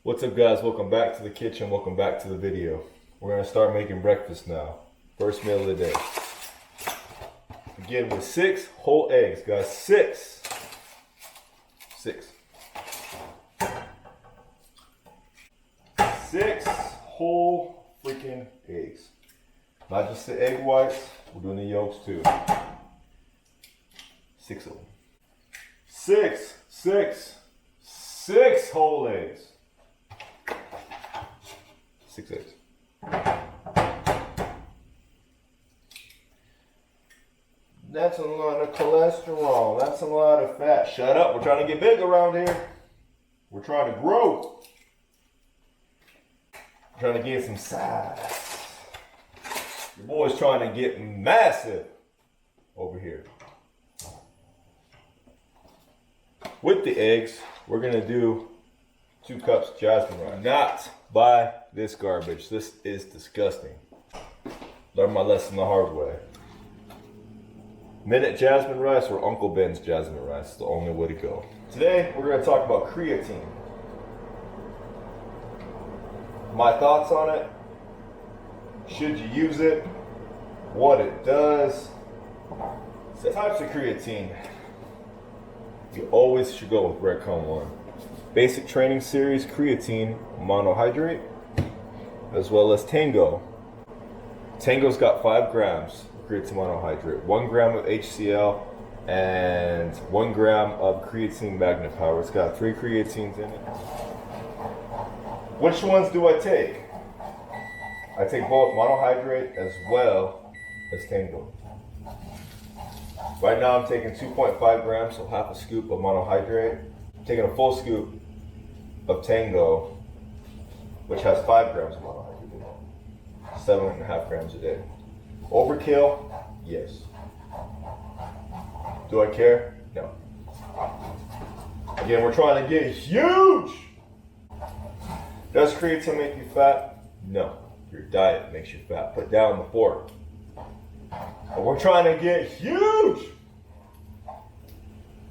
What's up, guys? Welcome back to the kitchen. Welcome back to the video. We're gonna start making breakfast now. First meal of the day. Begin with 6 whole eggs, guys. 6. 6 whole freaking eggs. Not just the egg whites, we're doing the yolks too. 6 of them. 6 whole eggs. 6 eggs. That's a lot of cholesterol. That's a lot of fat. Shut up. We're trying to get big around here. We're trying to grow. We're trying to get some size. Your boy's trying to get massive over here. With the eggs, we're going to do 2 cups jasmine rice. Not buy this garbage. This is disgusting. Learned my lesson the hard way. Minute jasmine rice or Uncle Ben's jasmine rice is the only way to go. Today, we're going to talk about creatine. My thoughts on it. Should you use it? What it does. So types of creatine. You always should go with Redcon 1. Basic training series creatine monohydrate, as well as Tango. Tango's got 5 grams of creatine monohydrate, 1 gram of HCl, and 1 gram of creatine magnifier. It's got 3 creatines in it. Which ones do I take? I take both monohydrate as well as Tango. Right now I'm taking 2.5 grams, so half a scoop of monohydrate. I'm taking a full scoop of Tango, which has 5 grams of monohydrate in it. 7.5 grams a day. Overkill? Yes. Do I care? No. Again, we're trying to get huge! Does creatine make you fat? No. Your diet makes you fat. Put down the fork. But we're trying to get huge!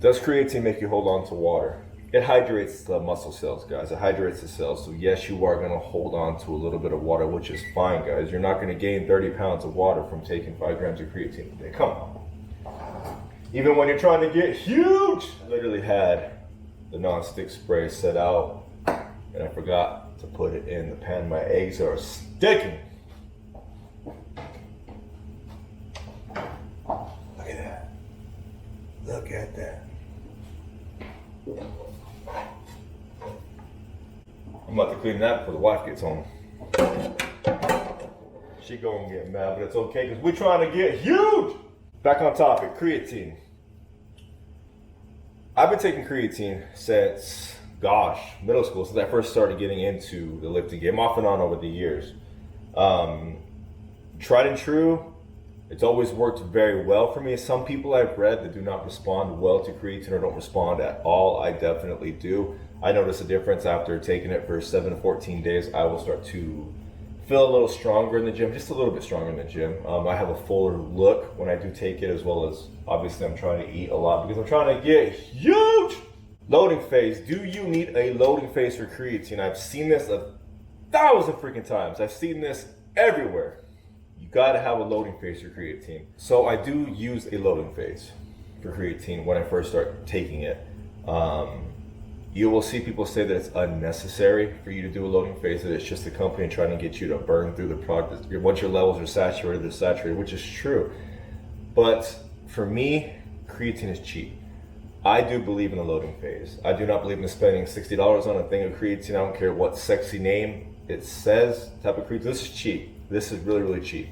Does creatine make you hold on to water? It hydrates the muscle cells, guys. It hydrates the cells. So yes, you are going to hold on to a little bit of water, which is fine, guys. You're not going to gain 30 pounds of water from taking 5 grams of creatine a day. Come on. Even when you're trying to get huge, I literally had the non-stick spray set out, and I forgot to put it in the pan. My eggs are sticking. Look at that. Look at that. I'm about to clean that before the wife gets home. She gonna get mad, but it's okay because we're trying to get huge. Back on topic, creatine. I've been taking creatine since, middle school, since I first started getting into the lifting game, off and on over the years. Tried and true. It's always worked very well for me. Some people I've read that do not respond well to creatine or don't respond at all. I definitely do. I notice a difference after taking it for 7 to 14 days. I will start to feel a little stronger in the gym, just a little bit stronger in the gym. I have a fuller look when I do take it, as well as obviously I'm trying to eat a lot because I'm trying to get huge. Loading phase. Do you need a loading phase for creatine? I've seen this 1,000 freaking times. I've seen this everywhere. You gotta have a loading phase for creatine. So I do use a loading phase for creatine when I first start taking it. You will see people say that it's unnecessary for you to do a loading phase, that it's just the company trying to get you to burn through the product. Once your levels are saturated, they're saturated, which is true. But for me, creatine is cheap. I do believe in the loading phase. I do not believe in spending $60 on a thing of creatine. I don't care what sexy name it says, type of creatine. This is cheap. This is really, really cheap.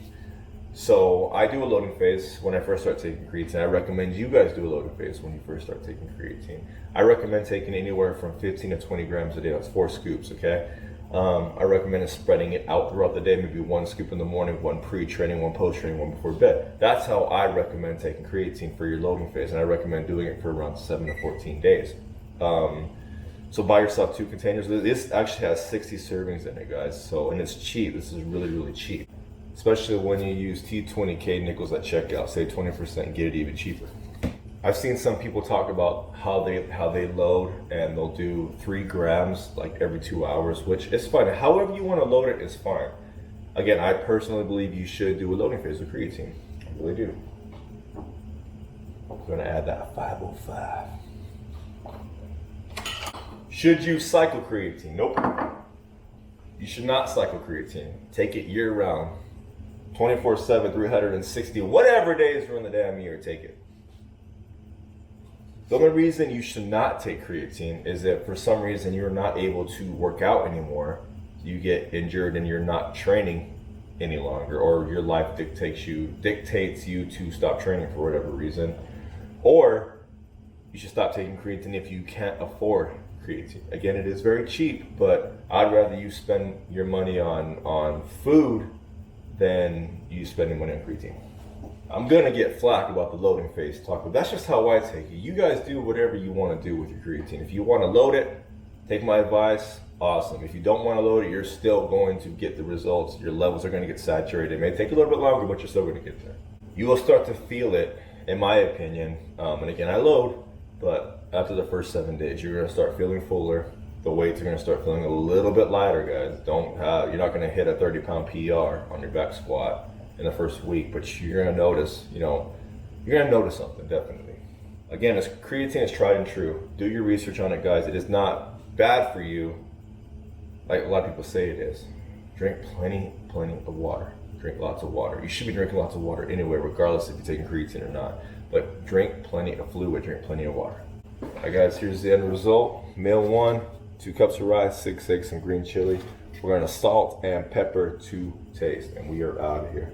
So I do a loading phase when I first start taking creatine. I recommend you guys do a loading phase when you first start taking creatine. I recommend taking anywhere from 15 to 20 grams a day. That's 4 scoops, okay? I recommend spreading it out throughout the day, maybe 1 scoop in the morning, 1 pre-training, 1 post-training, 1 before bed. That's how I recommend taking creatine for your loading phase, and I recommend doing it for around 7 to 14 days. So buy yourself 2 containers. This actually has 60 servings in it, guys. So, and it's cheap. This is really, really cheap. Especially when you use T20K nickels at checkout. Save 20%, get it even cheaper. I've seen some people talk about how they load, and they'll do 3 grams like every 2 hours, which is fine. However you want to load it is fine. Again, I personally believe you should do a loading phase with creatine. I really do. I'm gonna add that 505. Should you cycle creatine? Nope. You should not cycle creatine. Take it year round. 24/7, 360, whatever days during the damn year, take it. The only reason you should not take creatine is if for some reason you're not able to work out anymore, you get injured and you're not training any longer, or your life dictates you to stop training for whatever reason, or you should stop taking creatine if you can't afford creatine. Again, it is very cheap, but I'd rather you spend your money on food than you spending money on creatine. I'm gonna get flack about the loading phase talk, but that's just how I take it. You guys do whatever you want to do with your creatine. If you want to load it, take my advice, awesome. If you don't want to load it, you're still going to get the results. Your levels are going to get saturated. It may take a little bit longer, but you're still going to get there. You will start to feel it, in my opinion. And again, I load, but after the first 7 days, you're going to start feeling fuller. The weights are going to start feeling a little bit lighter, guys. You're not going to hit a 30-pound PR on your back squat in the first week, but you're going to notice, you're going to notice something, definitely. Again, creatine is tried and true. Do your research on it, guys. It is not bad for you, like a lot of people say it is. Drink plenty of water. Drink lots of water. You should be drinking lots of water anyway, regardless if you're taking creatine or not. But drink plenty of fluid, drink plenty of water. All right, guys, here's the end result. Meal 1, 2 cups of rice, 6 eggs, and green chili. We're gonna salt and pepper to taste, and we are out of here.